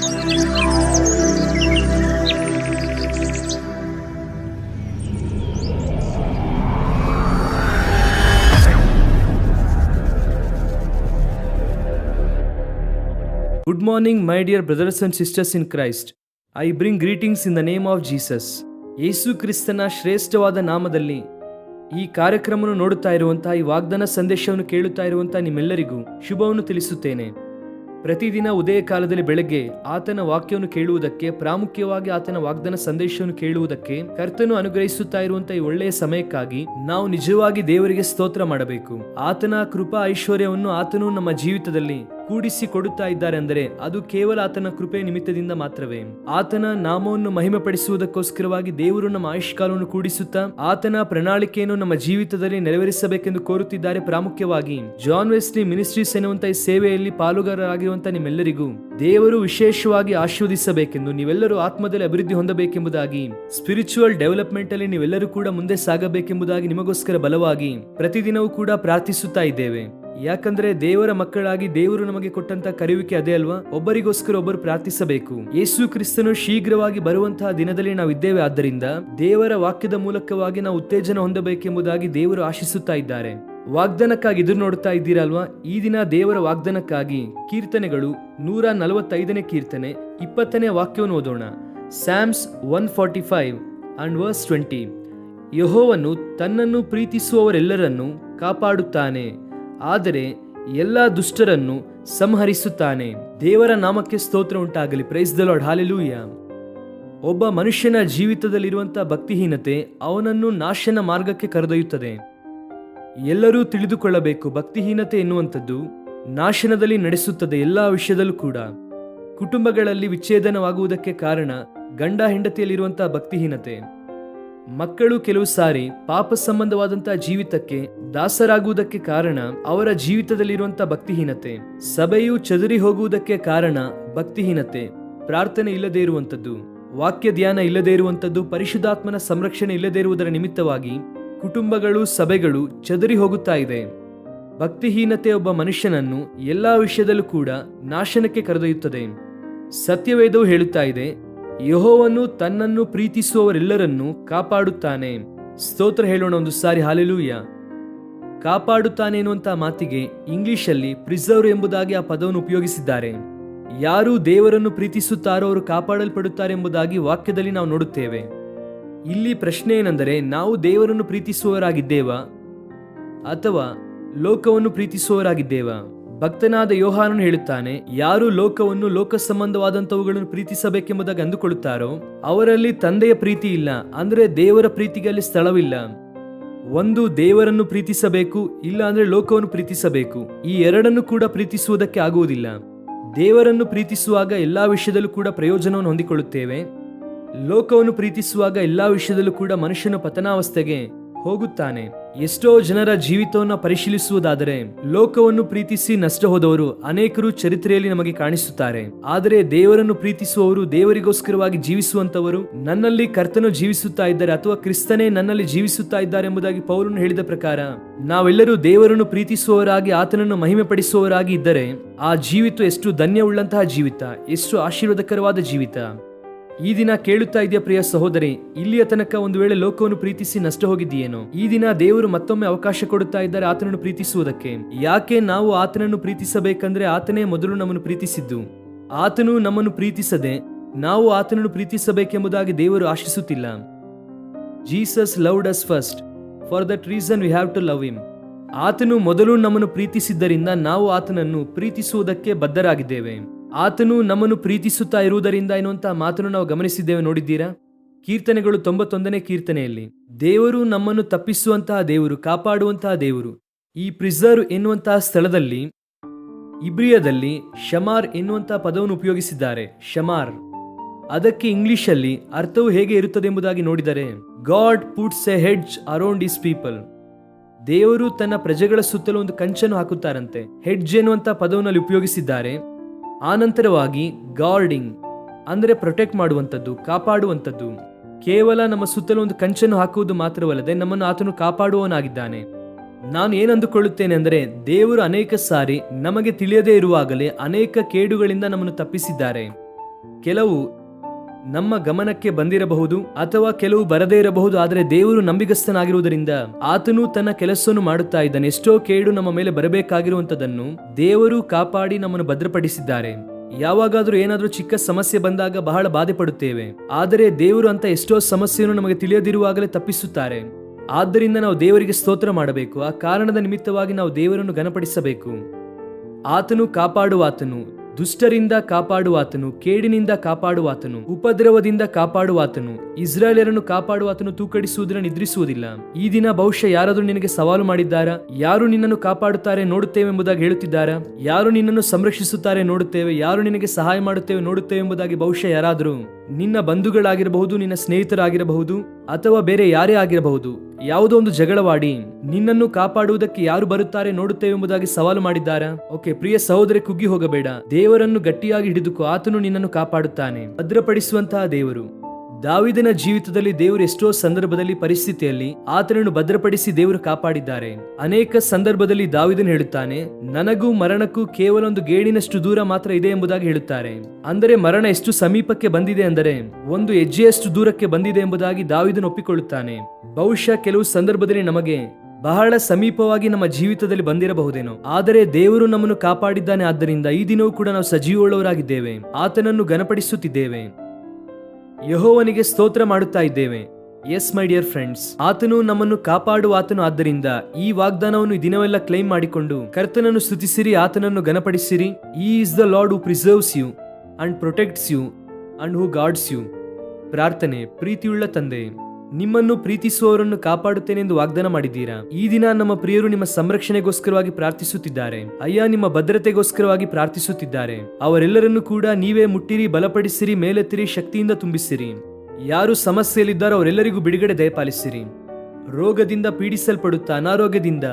Good morning, my dear brothers and sisters in Christ. I bring greetings in the name of Jesus. ಯೇಸು ಕ್ರಿಸ್ತನ ಶ್ರೇಷ್ಠವಾದ ನಾಮದಲ್ಲಿ ಈ ಕಾರ್ಯಕ್ರಮವನ್ನು ನೋಡುತ್ತಾ ಇರುವಂತಹ ಈ ವಾಗ್ದಾನ ಸಂದೇಶವನ್ನು ಕೇಳುತ್ತಾ ಇರುವಂತಹ ನಿಮ್ಮೆಲ್ಲರಿಗೂ ಶುಭವನ್ನು ತಿಳಿಸುತ್ತೇನೆ. ಪ್ರತಿದಿನ ಉದಯ ಕಾಲದಲ್ಲಿ ಬೆಳಗ್ಗೆ ಆತನ ವಾಕ್ಯವನ್ನು ಕೇಳುವುದಕ್ಕೆ, ಪ್ರಾಮುಖ್ಯವಾಗಿ ಆತನ ವಾಗ್ದಾನ ಸಂದೇಶವನ್ನು ಕೇಳುವುದಕ್ಕೆ ಕರ್ತನು ಅನುಗ್ರಹಿಸುತ್ತಾ ಇರುವಂತಹ ಈ ಒಳ್ಳೆಯ ಸಮಯಕ್ಕಾಗಿ ನಾವು ನಿಜವಾಗಿ ದೇವರಿಗೆ ಸ್ತೋತ್ರ ಮಾಡಬೇಕು. ಆತನ ಕೃಪಾ ಐಶ್ವರ್ಯವನ್ನು ಆತನು ನಮ್ಮ ಜೀವಿತದಲ್ಲಿ ಕೂಡಿಸಿ ಕೊಡುತ್ತಾ ಇದ್ದಾರೆ ಅಂದರೆ ಅದು ಕೇವಲ ಆತನ ಕೃಪೆ ನಿಮಿತ್ತದಿಂದ ಮಾತ್ರವೇ. ಆತನ ನಾಮವನ್ನು ಮಹಿಮೆ ಪಡಿಸುವುದಕ್ಕೋಸ್ಕರವಾಗಿ ದೇವರು ನಮ್ಮ ಆಯುಷ್ಕಾಲವನ್ನು ಕೂಡಿಸುತ್ತಾ ಆತನ ಪ್ರಣಾಳಿಕೆಯನ್ನು ನಮ್ಮ ಜೀವಿತದಲ್ಲಿ ನೆರವೇರಿಸಬೇಕೆಂದು ಕೋರುತ್ತಿದ್ದಾರೆ. ಪ್ರಾಮುಖ್ಯವಾಗಿ ಜಾನ್ ವೆಸ್ಲಿ ಮಿನಿಸ್ಟ್ರೀಸ್ ಎನ್ನುವಂತ ಈ ಸೇವೆಯಲ್ಲಿ ಪಾಲುಗಾರರಾಗಿರುವಂತಹ ನಿಮ್ಮೆಲ್ಲರಿಗೂ ದೇವರು ವಿಶೇಷವಾಗಿ ಆಶೀರ್ವದಿಸಬೇಕೆಂದು, ನೀವೆಲ್ಲರೂ ಆತ್ಮದಲ್ಲಿ ಅಭಿವೃದ್ಧಿ ಹೊಂದಬೇಕೆಂಬುದಾಗಿ, ಸ್ಪಿರಿಚುವಲ್ ಡೆವಲಪ್ಮೆಂಟ್ ಅಲ್ಲಿ ನೀವೆಲ್ಲರೂ ಕೂಡ ಮುಂದೆ ಸಾಗಬೇಕೆಂಬುದಾಗಿ ನಿಮಗೋಸ್ಕರ ಬಲವಾಗಿ ಪ್ರತಿದಿನವೂ ಕೂಡ ಪ್ರಾರ್ಥಿಸುತ್ತಾ ಇದ್ದೇವೆ. ಯಾಕಂದ್ರೆ ದೇವರ ಮಕ್ಕಳಾಗಿ ದೇವರು ನಮಗೆ ಕೊಟ್ಟಂತ ಕರೆಯುವಿಕೆ ಅದೇ ಅಲ್ವಾ, ಒಬ್ಬರಿಗೋಸ್ಕರ ಒಬ್ಬರು ಪ್ರಾರ್ಥಿಸಬೇಕು. ಯೇಸು ಕ್ರಿಸ್ತನು ಶೀಘ್ರವಾಗಿ ಬರುವಂತಹ ದಿನದಲ್ಲಿ ನಾವು ಇದ್ದೇವೆ. ಆದ್ದರಿಂದ ದೇವರ ವಾಕ್ಯದ ಮೂಲಕವಾಗಿ ನಾವು ಉತ್ತೇಜನ ಹೊಂದಬೇಕೆಂಬುದಾಗಿ ದೇವರು ಆಶಿಸುತ್ತಾ ಇದ್ದಾರೆ. ವಾಗ್ದಾನಕ್ಕಾಗಿ ಎದುರು ನೋಡುತ್ತಾ ಇದ್ದೀರಲ್ವಾ? ಈ ದಿನ ದೇವರ ವಾಗ್ದಾನಕ್ಕಾಗಿ ಕೀರ್ತನೆಗಳು 145ನೇ ಕೀರ್ತನೆ 20ನೇ ವಾಕ್ಯವನ್ನು ಓದೋಣ. Sam's 145 and verse 20. ಯೆಹೋವನು ತನ್ನನ್ನು ಪ್ರೀತಿಸುವವರೆಲ್ಲರನ್ನು ಕಾಪಾಡುತ್ತಾನೆ, ಆದರೆ ಎಲ್ಲ ದುಷ್ಟರನ್ನು ಸಂಹರಿಸುತ್ತಾನೆ. ದೇವರ ನಾಮಕ್ಕೆ ಸ್ತೋತ್ರ ಉಂಟಾಗಲಿ. Praise the lord, hallelujah. ಒಬ್ಬ ಮನುಷ್ಯನ ಜೀವಿತದಲ್ಲಿರುವಂತಹ ಭಕ್ತಿಹೀನತೆ ಅವನನ್ನು ನಾಶನ ಮಾರ್ಗಕ್ಕೆ ಕರೆದೊಯ್ಯುತ್ತದೆ. ಎಲ್ಲರೂ ತಿಳಿದುಕೊಳ್ಳಬೇಕು, ಭಕ್ತಿಹೀನತೆ ಎನ್ನುವಂಥದ್ದು ನಾಶನದಲ್ಲಿ ನಡೆಸುತ್ತದೆ. ಎಲ್ಲಾ ವಿಷಯದಲ್ಲೂ ಕೂಡ ಕುಟುಂಬಗಳಲ್ಲಿ ವಿಚ್ಛೇದನವಾಗುವುದಕ್ಕೆ ಕಾರಣ ಗಂಡ ಹೆಂಡತಿಯಲ್ಲಿರುವಂತಹ ಭಕ್ತಿಹೀನತೆ. ಮಕ್ಕಳು ಕೆಲವು ಸಾರಿ ಪಾಪ ಸಂಬಂಧವಾದಂತಹ ಜೀವಿತಕ್ಕೆ ದಾಸರಾಗುವುದಕ್ಕೆ ಕಾರಣ ಅವರ ಜೀವಿತದಲ್ಲಿರುವಂತಹ ಭಕ್ತಿಹೀನತೆ. ಸಭೆಯು ಚದುರಿ ಹೋಗುವುದಕ್ಕೆ ಕಾರಣ ಭಕ್ತಿಹೀನತೆ. ಪ್ರಾರ್ಥನೆ ಇಲ್ಲದೆ ಇರುವಂಥದ್ದು, ವಾಕ್ಯ ಧ್ಯಾನ ಇಲ್ಲದೆ ಇರುವಂಥದ್ದು, ಪರಿಶುದ್ಧಾತ್ಮನ ಸಂರಕ್ಷಣೆ ಇಲ್ಲದೆ ಇರುವುದರ ನಿಮಿತ್ತವಾಗಿ ಕುಟುಂಬಗಳು, ಸಭೆಗಳು ಚದುರಿ ಹೋಗುತ್ತಾ ಇದೆ. ಭಕ್ತಿಹೀನತೆ ಒಬ್ಬ ಮನುಷ್ಯನನ್ನು ಎಲ್ಲಾ ವಿಷಯದಲ್ಲೂ ಕೂಡ ನಾಶನಕ್ಕೆ ಕರೆದೊಯ್ಯುತ್ತದೆ. ಸತ್ಯವೇದವು ಹೇಳುತ್ತಾ ಇದೆ, ಯೆಹೋವನು ತನ್ನನ್ನು ಪ್ರೀತಿಸುವವರೆಲ್ಲರನ್ನು ಕಾಪಾಡುತ್ತಾನೆ. ಸ್ತೋತ್ರ ಹೇಳೋಣ ಒಂದು ಸಾರಿ, ಹಾಲೆಲೂಯಾ. ಕಾಪಾಡುತ್ತಾನೆ ಎನ್ನುವಂತ ಮಾತಿಗೆ ಇಂಗ್ಲಿಷಲ್ಲಿ ಪ್ರಿಸರ್ವ್ ಎಂಬುದಾಗಿ ಆ ಪದವನ್ನು ಉಪಯೋಗಿಸಿದ್ದಾರೆ. ಯಾರು ದೇವರನ್ನು ಪ್ರೀತಿಸುತ್ತಾರೋ ಅವರು ಕಾಪಾಡಲ್ಪಡುತ್ತಾರೆ ಎಂಬುದಾಗಿ ವಾಕ್ಯದಲ್ಲಿ ನಾವು ನೋಡುತ್ತೇವೆ. ಇಲ್ಲಿ ಪ್ರಶ್ನೆ ಏನೆಂದರೆ, ನಾವು ದೇವರನ್ನು ಪ್ರೀತಿಸುವವರಾಗಿದ್ದೇವಾ ಅಥವಾ ಲೋಕವನ್ನು ಪ್ರೀತಿಸುವವರಾಗಿದ್ದೇವಾ? ಭಕ್ತನಾದ ಯೋಹಾನನು ಹೇಳುತ್ತಾನೆ, ಯಾರು ಲೋಕವನ್ನು, ಲೋಕ ಸಂಬಂಧವಾದಂತವುಗಳನ್ನು ಪ್ರೀತಿಸಬೇಕೆಂಬುದಾಗಿ ಅಂದುಕೊಳ್ಳುತ್ತಾರೋ ಅವರಲ್ಲಿ ತಂದೆಯ ಪ್ರೀತಿ ಇಲ್ಲ. ಅಂದ್ರೆ ದೇವರ ಪ್ರೀತಿಗೆ ಅಲ್ಲಿ ಸ್ಥಳವಿಲ್ಲ. ಒಂದು ದೇವರನ್ನು ಪ್ರೀತಿಸಬೇಕು, ಇಲ್ಲ ಅಂದ್ರೆ ಲೋಕವನ್ನು ಪ್ರೀತಿಸಬೇಕು. ಈ ಎರಡನ್ನು ಕೂಡ ಪ್ರೀತಿಸುವುದಕ್ಕೆ ಆಗುವುದಿಲ್ಲ. ದೇವರನ್ನು ಪ್ರೀತಿಸುವಾಗ ಎಲ್ಲಾ ವಿಷಯದಲ್ಲೂ ಕೂಡ ಪ್ರಯೋಜನವನ್ನು ಹೊಂದಿಕೊಳ್ಳುತ್ತೇವೆ. ಲೋಕವನ್ನು ಪ್ರೀತಿಸುವಾಗ ಎಲ್ಲಾ ವಿಷಯದಲ್ಲೂ ಕೂಡ ಮನುಷ್ಯನ ಪತನಾವಸ್ಥೆಗೆ ಹೋಗುತ್ತಾನೆ. ಎಷ್ಟೋ ಜನರ ಜೀವಿತವನ್ನು ಪರಿಶೀಲಿಸುವುದಾದರೆ ಲೋಕವನ್ನು ಪ್ರೀತಿಸಿ ನಷ್ಟ ಹೋದವರು ಅನೇಕರು ಚರಿತ್ರೆಯಲ್ಲಿ ನಮಗೆ ಕಾಣಿಸುತ್ತಾರೆ. ಆದರೆ ದೇವರನ್ನು ಪ್ರೀತಿಸುವವರು, ದೇವರಿಗೋಸ್ಕರವಾಗಿ ಜೀವಿಸುವಂತವರು, ನನ್ನಲ್ಲಿ ಕರ್ತನು ಜೀವಿಸುತ್ತಾ ಇದ್ದಾರೆ ಅಥವಾ ಕ್ರಿಸ್ತನೇ ನನ್ನಲ್ಲಿ ಜೀವಿಸುತ್ತಾ ಇದ್ದಾರೆ ಎಂಬುದಾಗಿ ಪೌಲನು ಹೇಳಿದ ಪ್ರಕಾರ ನಾವೆಲ್ಲರೂ ದೇವರನ್ನು ಪ್ರೀತಿಸುವವರಾಗಿ ಆತನನ್ನು ಮಹಿಮೆ ಪಡಿಸುವವರಾಗಿ ಇದ್ದರೆ ಆ ಜೀವಿತ ಎಷ್ಟು ಧನ್ಯವುಳ್ಳಂತಹ ಜೀವಿತ, ಎಷ್ಟು ಆಶೀರ್ವಾದಕರವಾದ ಜೀವಿತ. ಈ ದಿನ ಕೇಳುತ್ತಾ ಇದೆಯಾ ಪ್ರಿಯ ಸಹೋದರಿ? ಇಲ್ಲಿಯ ತನಕ ಒಂದು ವೇಳೆ ಲೋಕವನ್ನು ಪ್ರೀತಿಸಿ ನಷ್ಟ ಹೋಗಿದ್ದೀಯೇನೋ? ಈ ದಿನ ದೇವರು ಮತ್ತೊಮ್ಮೆ ಅವಕಾಶ ಕೊಡುತ್ತಾ ಇದ್ದಾರೆ ಆತನನ್ನು ಪ್ರೀತಿಸುವುದಕ್ಕೆ. ಯಾಕೆ ನಾವು ಆತನನ್ನು ಪ್ರೀತಿಸಬೇಕಂದ್ರೆ ಆತನೇ ಮೊದಲು ನಮ್ಮನ್ನು ಪ್ರೀತಿಸಿದ್ದು. ಆತನು ನಮ್ಮನ್ನು ಪ್ರೀತಿಸದೆ ನಾವು ಆತನನ್ನು ಪ್ರೀತಿಸಬೇಕೆಂಬುದಾಗಿ ದೇವರು ಆಶಿಸುತ್ತಿಲ್ಲ. Jesus loved us first, for that reason we have to love him. ಆತನು ಮೊದಲು ನಮ್ಮನ್ನು ಪ್ರೀತಿಸಿದ್ದರಿಂದ ನಾವು ಆತನನ್ನು ಪ್ರೀತಿಸುವುದಕ್ಕೆ ಬದ್ಧರಾಗಿದ್ದೇವೆ. ಆತನು ನಮ್ಮನ್ನು ಪ್ರೀತಿಸುತ್ತಾ ಇರುವುದರಿಂದ ಎನ್ನುವಂತಹ ಮಾತನ್ನು ನಾವು ಗಮನಿಸಿದ್ದೇವೆ, ನೋಡಿದ್ದೀರಾ? ಕೀರ್ತನೆಗಳು 91ನೇ ಕೀರ್ತನೆಯಲ್ಲಿ ದೇವರು ನಮ್ಮನ್ನು ತಪ್ಪಿಸುವಂತಹ ದೇವರು, ಕಾಪಾಡುವಂತಹ ದೇವರು. ಈ ಪ್ರಿಸರ್ವ್ ಎನ್ನುವಂತಹ ಸ್ಥಳದಲ್ಲಿ ಇಬ್ರಿಯದಲ್ಲಿ ಶಮಾರ್ ಎನ್ನುವಂತಹ ಪದವನ್ನು ಉಪಯೋಗಿಸಿದ್ದಾರೆ. ಶಮಾರ್, ಅದಕ್ಕೆ ಇಂಗ್ಲಿಷಲ್ಲಿ ಅರ್ಥವು ಹೇಗೆ ಇರುತ್ತದೆ ಎಂಬುದಾಗಿ ನೋಡಿದರೆ, god puts A hedge around his people. ದೇವರು ತನ್ನ ಪ್ರಜೆಗಳ ಸುತ್ತಲೂ ಒಂದು ಕಂಚನ್ನು ಹಾಕುತ್ತಾರಂತೆ. ಹೆಡ್ಜ್ ಎನ್ನುವಂತಹ ಪದವನ್ನು ಉಪಯೋಗಿಸಿದ್ದಾರೆ. ಆನಂತರವಾಗಿ ಗಾರ್ಡಿಂಗ್ ಅಂದರೆ ಪ್ರೊಟೆಕ್ಟ್ ಮಾಡುವಂಥದ್ದು, ಕಾಪಾಡುವಂಥದ್ದು. ಕೇವಲ ನಮ್ಮ ಸುತ್ತಲೂ ಒಂದು ಕಂಚನ್ನು ಹಾಕುವುದು ಮಾತ್ರವಲ್ಲದೆ ನಮ್ಮನ್ನು ಆತನು ಕಾಪಾಡುವವನಾಗಿದ್ದಾನೆ. ನಾನು ಏನಂದುಕೊಳ್ಳುತ್ತೇನೆ ಅಂದರೆ, ದೇವರು ಅನೇಕ ಸಾರಿ ನಮಗೆ ತಿಳಿಯದೇ ಇರುವಾಗಲೇ ಅನೇಕ ಕೇಡುಗಳಿಂದ ನಮ್ಮನ್ನು ತಪ್ಪಿಸಿದ್ದಾರೆ. ಕೆಲವು ನಮ್ಮ ಗಮನಕ್ಕೆ ಬಂದಿರಬಹುದು ಅಥವಾ ಕೆಲವು ಬರದೇ ಇರಬಹುದು. ಆದರೆ ದೇವರು ನಂಬಿಗಸ್ತನಾಗಿರುವುದರಿಂದ ಆತನು ತನ್ನ ಕೆಲಸವನ್ನು ಮಾಡುತ್ತಾ ಇದ್ದಾನೆ. ಎಷ್ಟೋ ಕೇಡು ನಮ್ಮ ಮೇಲೆ ಬರಬೇಕಾಗಿರುವಂತದನ್ನು ದೇವರು ಕಾಪಾಡಿ ನಮ್ಮನ್ನು ಭದ್ರಪಡಿಸಿದ್ದಾರೆ. ಯಾವಾಗಾದ್ರೂ ಏನಾದ್ರೂ ಚಿಕ್ಕ ಸಮಸ್ಯೆ ಬಂದಾಗ ಬಹಳ ಬಾಧೆ ಪಡುತ್ತೇವೆ. ಆದರೆ ದೇವರು ಅಂತ ಎಷ್ಟೋ ಸಮಸ್ಯೆಯನ್ನು ನಮಗೆ ತಿಳಿಯದಿರುವಾಗಲೇ ತಪ್ಪಿಸುತ್ತಾರೆ. ಆದ್ದರಿಂದ ನಾವು ದೇವರಿಗೆ ಸ್ತೋತ್ರ ಮಾಡಬೇಕು. ಆ ಕಾರಣದ ನಿಮಿತ್ತವಾಗಿ ನಾವು ದೇವರನ್ನು ಘನಪಡಿಸಬೇಕು. ಆತನು ಕಾಪಾಡುವಾತನು, ದುಷ್ಟರಿಂದ ಕಾಪಾಡುವಾತನು, ಕೇಡಿನಿಂದ ಕಾಪಾಡುವಾತನು, ಉಪದ್ರವದಿಂದ ಕಾಪಾಡುವಾತನು, ಇಸ್ರಾಯೇಲರನ್ನು ಕಾಪಾಡುವಾತನು ತೂಕಡಿಸುವುದನ್ನು ನಿದ್ರಿಸುವುದಿಲ್ಲ. ಈ ದಿನ ಬಹುಶಃ ಯಾರಾದರೂ ನಿನಗೆ ಸವಾಲು ಮಾಡಿದ್ದಾರಾ? ಯಾರು ನಿನ್ನನ್ನು ಕಾಪಾಡುತ್ತಾರೆ ನೋಡುತ್ತೇವೆ ಎಂಬುದಾಗಿ ಹೇಳುತ್ತಿದ್ದಾರಾ? ಯಾರು ನಿನ್ನನ್ನು ಸಂರಕ್ಷಿಸುತ್ತಾರೆ ನೋಡುತ್ತೇವೆ, ಯಾರು ನಿನಗೆ ಸಹಾಯ ಮಾಡುತ್ತೇವೆ ನೋಡುತ್ತೇವೆ ಎಂಬುದಾಗಿ ಬಹುಶಃ ಯಾರಾದರೂ ನಿನ್ನ ಬಂಧುಗಳಾಗಿರಬಹುದು, ನಿನ್ನ ಸ್ನೇಹಿತರಾಗಿರಬಹುದು, ಅಥವಾ ಬೇರೆ ಯಾರೇ ಆಗಿರಬಹುದು, ಯಾವುದೋ ಒಂದು ಜಗಳವಾಡಿ ನಿನ್ನನ್ನು ಕಾಪಾಡುವುದಕ್ಕೆ ಯಾರು ಬರುತ್ತಾರೆ ನೋಡುತ್ತೇವೆ ಎಂಬುದಾಗಿ ಸವಾಲು ಮಾಡಿದ್ದಾರಾ? ಓಕೆ ಪ್ರಿಯ ಸಹೋದರಿ, ಕುಗ್ಗಿ ಹೋಗಬೇಡ. ದೇವರನ್ನು ಗಟ್ಟಿಯಾಗಿ ಹಿಡಿದುಕೋ. ಆತನು ನಿನ್ನನ್ನು ಕಾಪಾಡುತ್ತಾನೆ. ಭದ್ರಪಡಿಸುವಂತಹ ದೇವರು. ದಾವೀದನ ಜೀವಿತದಲ್ಲಿ ದೇವರು ಎಷ್ಟೋ ಸಂದರ್ಭದಲ್ಲಿ, ಪರಿಸ್ಥಿತಿಯಲ್ಲಿ ಆತನನ್ನು ಭದ್ರಪಡಿಸಿ ದೇವರು ಕಾಪಾಡಿದ್ದಾರೆ. ಅನೇಕ ಸಂದರ್ಭದಲ್ಲಿ ದಾವೀದನು ಹೇಳುತ್ತಾನೆ, ನನಗೂ ಮರಣಕ್ಕೂ ಕೇವಲ ಒಂದು ಗೇಣಿನಷ್ಟು ದೂರ ಮಾತ್ರ ಇದೆ ಎಂಬುದಾಗಿ ಹೇಳುತ್ತಾರೆ. ಅಂದರೆ ಮರಣ ಎಷ್ಟು ಸಮೀಪಕ್ಕೆ ಬಂದಿದೆ ಅಂದರೆ ಒಂದು ಹೆಜ್ಜೆಯಷ್ಟು ದೂರಕ್ಕೆ ಬಂದಿದೆ ಎಂಬುದಾಗಿ ದಾವೀದನು ಒಪ್ಪಿಕೊಳ್ಳುತ್ತಾನೆ. ಬಹುಶಃ ಕೆಲವು ಸಂದರ್ಭದಲ್ಲಿ ನಮಗೆ ಬಹಳ ಸಮೀಪವಾಗಿ ನಮ್ಮ ಜೀವಿತದಲ್ಲಿ ಬಂದಿರಬಹುದೇನೋ, ಆದರೆ ದೇವರು ನಮ್ಮನ್ನು ಕಾಪಾಡಿದ್ದಾನೆ. ಆದ್ದರಿಂದ ಈ ದಿನವೂ ಕೂಡ ನಾವು ಸಜೀವವುಳ್ಳವರಾಗಿದ್ದೇವೆ. ಆತನನ್ನು ಘನಪಡಿಸುತ್ತಿದ್ದೇವೆ. ಯೆಹೋವನಿಗೆ ಸ್ತೋತ್ರ ಮಾಡುತ್ತಾ ಇದ್ದೇವೆ. ಎಸ್ ಮೈ ಡಿಯರ್ ಫ್ರೆಂಡ್ಸ್, ಆತನು ನಮ್ಮನ್ನು ಕಾಪಾಡುವ ಆತನು. ಆದ್ದರಿಂದ ಈ ವಾಗ್ದಾನವನ್ನು ಈ ದಿನವೆಲ್ಲ ಕ್ಲೈಮ್ ಮಾಡಿಕೊಂಡು ಕರ್ತನನ್ನು ಸ್ತುತಿಸಿರಿ, ಆತನನ್ನು ಘನಪಡಿಸಿರಿ. He is the lord who preserves you and protects you and who guards you. ಪ್ರಾರ್ಥನೆ. ಪ್ರೀತಿಯುಳ್ಳ ತಂದೆ, ನಿಮ್ಮನ್ನು ಪ್ರೀತಿಸುವವರನ್ನು ಕಾಪಾಡುತ್ತೇನೆಂದು ವಾಗ್ದಾನ ಮಾಡಿದ್ದೀರಾ. ಈ ದಿನ ನಮ್ಮ ಪ್ರಿಯರು ನಿಮ್ಮ ಸಂರಕ್ಷಣೆಗೋಸ್ಕರವಾಗಿ ಪ್ರಾರ್ಥಿಸುತ್ತಿದ್ದಾರೆ. ಅಯ್ಯ, ನಿಮ್ಮ ಭದ್ರತೆಗೋಸ್ಕರವಾಗಿ ಪ್ರಾರ್ಥಿಸುತ್ತಿದ್ದಾರೆ. ಅವರೆಲ್ಲರನ್ನು ಕೂಡ ನೀವೇ ಮುಟ್ಟಿರಿ, ಬಲಪಡಿಸಿರಿ, ಮೇಲೆತ್ತಿರಿ, ಶಕ್ತಿಯಿಂದ ತುಂಬಿಸಿರಿ. ಯಾರು ಸಮಸ್ಯೆಯಲ್ಲಿದ್ದಾರೋ ಅವರೆಲ್ಲರಿಗೂ ಬಿಡುಗಡೆ ದಯಪಾಲಿಸಿರಿ. ರೋಗದಿಂದ ಪೀಡಿಸಲ್ಪಡುತ್ತಾ, ಅನಾರೋಗ್ಯದಿಂದ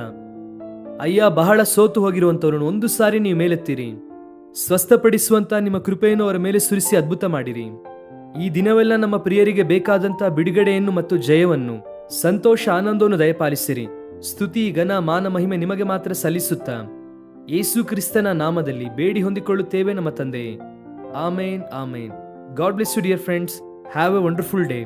ಅಯ್ಯ ಬಹಳ ಸೋತು ಹೋಗಿರುವಂತವರನ್ನು ಒಂದು ಸಾರಿ ನೀವು ಮೇಲೆತ್ತಿರಿ. ಸ್ವಸ್ಥಪಡಿಸುವಂತ ನಿಮ್ಮ ಕೃಪೆಯನ್ನು ಅವರ ಮೇಲೆ ಸುರಿಸಿ ಅದ್ಭುತ ಮಾಡಿರಿ. ಈ ದಿನವೆಲ್ಲ ನಮ್ಮ ಪ್ರಿಯರಿಗೆ ಬೇಕಾದಂತಹ ಬಿಡುಗಡೆಯನ್ನು ಮತ್ತು ಜಯವನ್ನು, ಸಂತೋಷ, ಆನಂದವನ್ನು ದಯಪಾಲಿಸಿರಿ. ಸ್ತುತಿ, ಘನ, ಮಾನ, ಮಹಿಮೆ ನಿಮಗೆ ಮಾತ್ರ ಸಲ್ಲಿಸುತ್ತಾ ಯೇಸು ಕ್ರಿಸ್ತನ ನಾಮದಲ್ಲಿ ಬೇಡಿ ಹೊಂದಿಕೊಳ್ಳುತ್ತೇವೆ ನಮ್ಮ ತಂದೆಯೇ. Amen, amen. God bless you dear friends. Have a wonderful day.